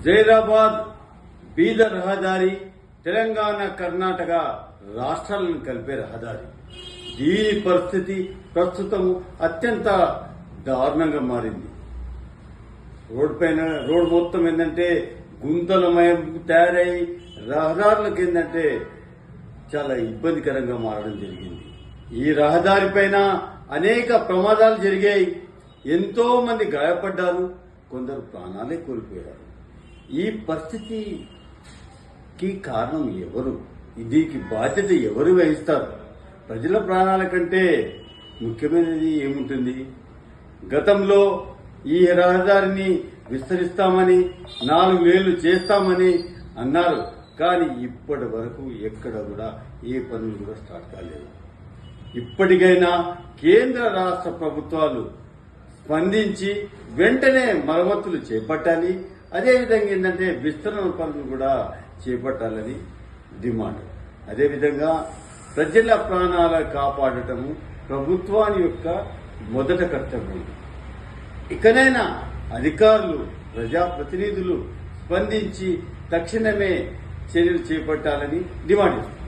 జైరాబాద్ బీదర్ రహదారి తెలంగాణ కర్ణాటక రాష్ట్రాలను కలిపే రహదారి. దీని పరిస్థితి ప్రస్తుతం అత్యంత దారుణంగా మారింది. రోడ్ మొత్తం ఏంటంటే గుంతలమయం తయారై రహదారులకు ఏంటంటే చాలా ఇబ్బందికరంగా మారడం జరిగింది. ఈ రహదారి పైన అనేక ప్రమాదాలు జరిగాయి. ఎంతో మంది గాయపడ్డారు, కొందరు ప్రాణాలే కోల్పోయారు. ఈ పరిస్థితికి కారణం ఎవరు? దీనికి బాధ్యత ఎవరు వహిస్తారు? ప్రజల ప్రాణాల కంటే ముఖ్యమైనది ఏముంటుంది? గతంలో ఈ రహదారిని విస్తరిస్తామని 4 లేన్లు చేస్తామని అన్నారు. కానీ ఇప్పటి వరకు ఎక్కడ కూడా ఏ పనులు కూడా స్టార్ట్ కాలేదు. ఇప్పటికైనా కేంద్ర రాష్ట్ర ప్రభుత్వాలు స్పందించి వెంటనే మరమ్మతులు చేపట్టాలి. అదేవిధంగా ఏంటంటే విస్తరణ పనులు కూడా చేపట్టాలని డిమాండ్. అదేవిధంగా ప్రజల ప్రాణాల కాపాడటము ప్రభుత్వాన్ని యొక్క మొదట కర్తవ్యం. ఇకనైనా అధికారులు, ప్రజాప్రతినిధులు స్పందించి తక్షణమే చర్యలు చేపట్టాలని డిమాండ్ చేస్తున్నారు.